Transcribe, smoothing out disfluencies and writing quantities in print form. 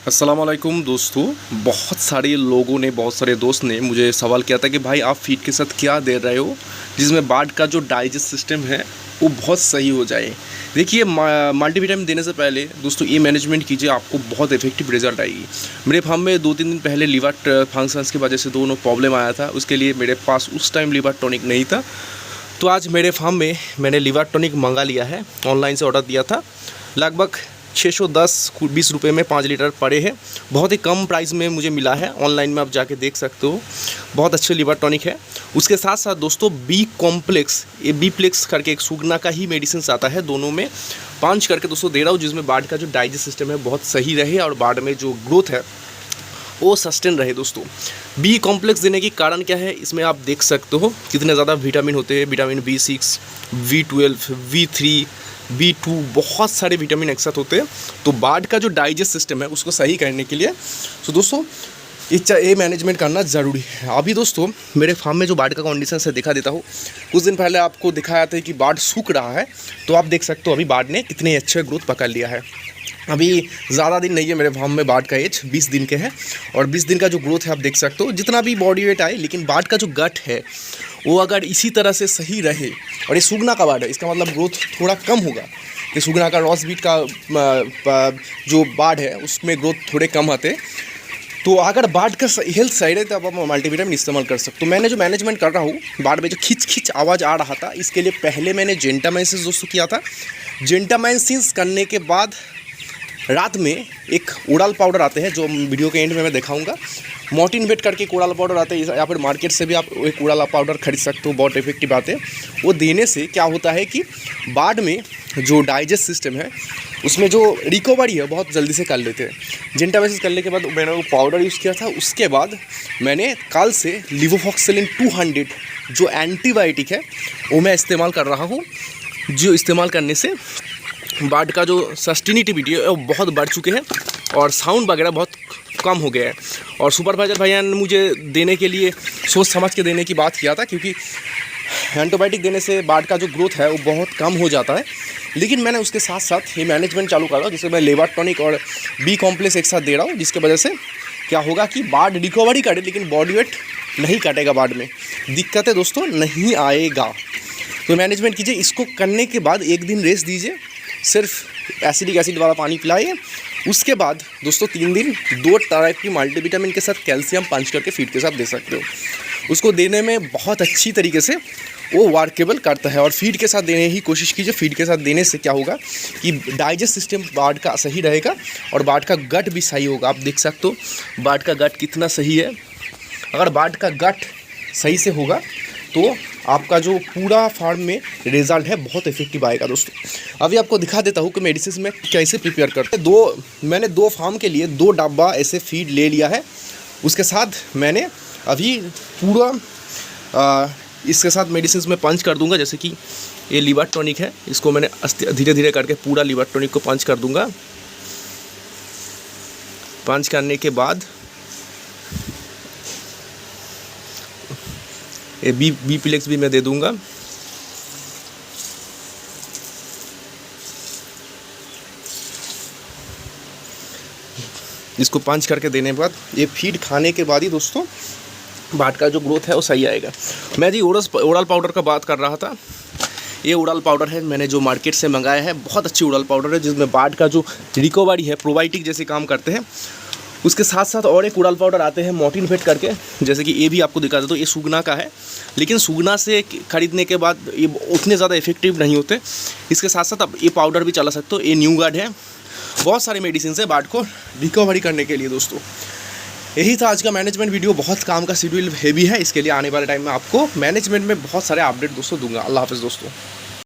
अस्सलाम वालेकुम दोस्तों। बहुत सारे दोस्त ने मुझे सवाल किया था कि भाई आप फीड के साथ क्या दे रहे हो जिसमें बार्ड का जो डाइजेस्ट सिस्टम है वो बहुत सही हो जाए। देखिए मल्टीविटामिन देने से पहले दोस्तों ये मैनेजमेंट कीजिए, आपको बहुत इफेक्टिव रिजल्ट आएगी। मेरे फार्म में 2-3 दिन पहले लिवर फंक्शंस की वजह से दोनों प्रॉब्लम आया था, उसके लिए मेरे पास उस टाइम लिवर टॉनिक नहीं था। तो आज मेरे फार्म में मैंने लिवर टॉनिक मंगा लिया है, ऑनलाइन से ऑर्डर दिया था। लगभग 610-20 रुपये में 5 लीटर पड़े हैं। बहुत ही कम प्राइस में मुझे मिला है, ऑनलाइन में आप जाके देख सकते हो। बहुत अच्छे लिवर टॉनिक है। उसके साथ साथ दोस्तों बी कॉम्प्लेक्स, ये बी प्लेक्स करके एक सुगना का ही मेडिसिन आता है, दोनों में 5 करके दोस्तों दे रहा हूँ, जिसमें बार्ड का जो डाइजेस्ट सिस्टम है बहुत सही रहे और बार्ड में जो ग्रोथ है वो सस्टेन रहे। दोस्तों बी कॉम्प्लेक्स देने की कारण क्या है, इसमें आप देख सकते हो कितने ज़्यादा विटामिन होते हैं। Vitamin B6, V12, V3, B2, बहुत सारे विटामिन एक साथ होते हैं। तो बार्ड का जो डाइजेस्ट सिस्टम है उसको सही करने के लिए तो दोस्तों ये मैनेजमेंट करना ज़रूरी है। अभी दोस्तों मेरे फार्म में जो बार्ड का कंडीशन से दिखा देता हूँ। कुछ दिन पहले आपको दिखाया था कि बार्ड सूख रहा है, तो आप देख सकते हो अभी बार्ड ने कितने अच्छे ग्रोथ पकड़ लिया है। अभी ज़्यादा दिन नहीं है मेरे फार्म में, बार्ड का एज 20 दिन के हैं और 20 दिन का जो ग्रोथ है आप देख सकते हो। जितना भी बॉडी वेट आए, लेकिन बार्ड का जो गट है वो अगर इसी तरह से सही रहे, और ये सुगना का बार्ड है, इसका मतलब ग्रोथ थोड़ा कम होगा। ये सुगना का रॉस बीट का जो बार्ड है उसमें ग्रोथ थोड़े कम आते। तो अगर बार्ड का हेल्थ सही रहे तो आप मल्टीविटामिन इस्तेमाल कर सकते हो। मैंने जो मैनेजमेंट कर रहा हूँ, बार्ड में जो खिंच आवाज़ आ रहा था, इसके लिए पहले मैंने जेंटामाइसिन दोस्तों किया था। जेंटामाइसिन करने के बाद रात में एक ओरल पाउडर आते हैं, जो वीडियो के एंड में मैं दिखाऊंगा। मॉर्टिन वेट करके एक ओरल पाउडर आते हैं, या फिर मार्केट से भी आप एक ओरल पाउडर खरीद सकते हो, बहुत इफेक्टिव आते हैं। वो देने से क्या होता है कि बार्ड में जो डाइजेस्ट सिस्टम है उसमें जो रिकवरी है बहुत जल्दी से कर लेते हैं। जेंटामाइसिन करने के बाद मैंने वो पाउडर यूज़ किया था। उसके बाद मैंने कल से लिवोफॉक्सेलिन 200 जो एंटीबायोटिक है वो मैं इस्तेमाल कर रहा हूँ, जो इस्तेमाल करने से बार्ड का जो सस्टेनिटिविटी है वो बहुत बढ़ चुके हैं और साउंड वगैरह बहुत कम हो गया है। और सुपरवाइजर भैया ने मुझे देने के लिए सोच समझ के देने की बात किया था, क्योंकि एंटीबायोटिक देने से बार्ड का जो ग्रोथ है वो बहुत कम हो जाता है। लेकिन मैंने उसके साथ साथ ये मैनेजमेंट चालू कर रहा हूँ, जिसमें मैं लिवर टॉनिक और बी कॉम्प्लेक्स एक साथ दे रहा हूँ, जिसके वजह से क्या होगा कि बार्ड रिकवरी करे, लेकिन बॉडी वेट नहीं कटेगा, बार्ड में दिक्कतें दोस्तों नहीं आएगा। तो मैनेजमेंट कीजिए। इसको करने के बाद एक दिन रेस्ट दीजिए, सिर्फ एसिडिक एसिड वाला पानी पिलाइए। उसके बाद दोस्तों 3 दिन 2 तरह की मल्टीविटामिन के साथ कैल्शियम पंच करके फीड के साथ दे सकते हो। उसको देने में बहुत अच्छी तरीके से वो वर्केबल करता है। और फीड के साथ देने की कोशिश कीजिए। फीड के साथ देने से क्या होगा कि डाइजेस्ट सिस्टम बार्ड का सही रहेगा और बार्ड का गट भी सही होगा। आप देख सकते हो बार्ड का गट कितना सही है। अगर बार्ड का गट सही से होगा तो आपका जो पूरा फार्म में रिजल्ट है बहुत इफेक्टिव आएगा। दोस्तों अभी आपको दिखा देता हूँ कि मेडिसिन में कैसे प्रिपेयर करते हैं। मैंने 2 फार्म के लिए 2 डब्बा ऐसे फीड ले लिया है। उसके साथ मैंने अभी पूरा इसके साथ मेडिसिन में पंच कर दूंगा। जैसे कि ये लिवर टॉनिक है, इसको मैंने धीरे धीरे करके पूरा लिवर टॉनिक को पंच कर दूंगा। पंच करने के बाद ये बी प्लेक्स भी मैं दे दूंगा। इसको पंच करके देने के बाद ये फीड खाने के बाद ही दोस्तों बार्ड का जो ग्रोथ है वो सही आएगा। मैं जी ओरल पाउडर का बात कर रहा था। ये ओरल पाउडर है, मैंने जो मार्केट से मंगाया है, बहुत अच्छी ओरल पाउडर है, जिसमें बार्ड का जो रिकवरी है प्रोबायोटिक जैसे काम करते हैं। उसके साथ साथ और एक ओरल पाउडर आते हैं मॉर्टिन वेट करके, जैसे कि ये भी आपको दिखा देता हूँ। ये सुगना का है, लेकिन सुगना से खरीदने के बाद ये उतने ज़्यादा इफेक्टिव नहीं होते। इसके साथ साथ आप ये पाउडर भी चला सकते हो। ये न्यू गार्ड है। बहुत सारे मेडिसिन है बार्ड को रिकवरी करने के लिए। दोस्तों यही था आज का मैनेजमेंट वीडियो। बहुत काम का शेड्यूल हेवी है, इसके लिए आने वाले टाइम में आपको मैनेजमेंट में बहुत सारे अपडेट दोस्तों दूंगा। अल्लाह हाफ़िज़ दोस्तों।